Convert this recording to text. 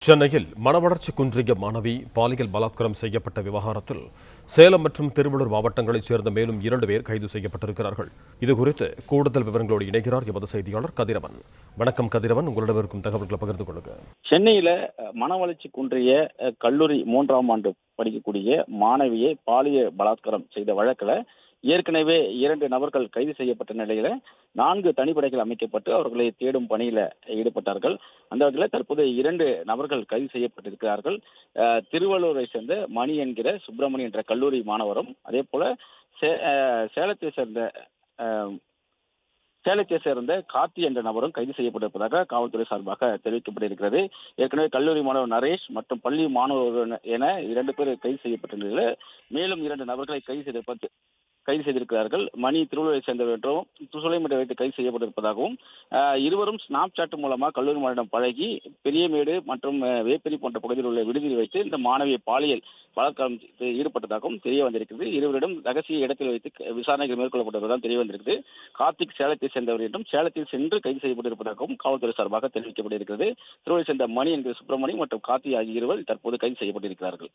சென்னையில் மனவளர்ச்சி குன்றிய மாணவி பாலியல் பலாத்காரம் செய்யப்பட்ட விவகாரத்தில் சேலம் மற்றும் திருவள்ளூர் மாவட்டங்களைச் சேர்ந்த மேலும் 2 பேர் கைது செய்யப்பட்டிருக்கிறார்கள். இதுகுறித்து கூடுதல் விவரங்களோடு இணைகிறார் எமது செய்தியாளர் கதிரவன். வணக்கம் கதிரவன், உங்களிடம் இருக்கும் தகவல்களை பகிர்ந்து கொள்ளுங்க. சென்னையில மனவளர்ச்சி குன்றிய கல்லூரி 3ஆம் ஆண்டு படிக்கக்கூடிய மாணவியை பாலியல் பலாத்காரம் செய்த வழக்குல ஏற்கனவே 2 நபர்கள் கைது செய்யப்பட்ட நிலையில 4 தனிப்படைகள் அமைக்கப்பட்டு அவர்களை தேடும் பணியில ஈடுபட்டார்கள். அந்த வகையில் தற்போது 2 நபர்கள் கைது செய்யப்பட்டிருக்கிறார்கள். திருவள்ளூரை சேர்ந்த மணி என்கிற சுப்பிரமணி என்ற கல்லூரி மாணவரும், அதே போல சேலத்தை சேர்ந்த கார்த்தி என்ற நபரும் கைது செய்யப்பட்டிருப்பதாக காவல்துறை சார்பாக தெரிவிக்கப்பட்டிருக்கிறது. ஏற்கனவே கல்லூரி மாணவர் நரேஷ் மற்றும் பள்ளி மாணவர் என 2 பேர் கைது செய்யப்பட்ட நிலையில் மேலும் 2 நபர்களை கைது செய்திருக்கிறார்கள். மணி திருவள்ளூரை சேர்ந்தவர் என்றும் சுலைமேட்டை வைத்து கைது செய்யப்பட்டிருப்பதாகவும், இருவரும் ஸ்னாப் சாட் மூலமாக கல்லூரி மாணவரிடம் பழகி பெரியமேடு மற்றும் வேப்பேரி போன்ற பகுதியில் உள்ள விடுதியில் வைத்து இந்த மாணவியை பாலியல் பலாத்காரம் ஈடுபட்டதாகவும் தெரிய வந்திருக்கிறது. இருவரிடம் ரகசிய இடத்தில் வைத்து விசாரணைகள் மேற்கொள்ளப்பட்டதாக தெரிய வந்திருக்கிறது. கார்த்திக் சேலத்தை சேர்ந்தவர் என்றும் சேலத்தில் சென்று கைது செய்யப்பட்டிருப்பதாகவும் காவல்துறை சார்பாக தெரிவிக்கப்பட்டிருக்கிறது. திருவள்ளூரை சேர்ந்த மணி என்கிற சுப்பிரமணி மற்றும் கார்த்தி ஆகிய இருவர் தற்போது கைது செய்யப்பட்டிருக்கிறார்கள்.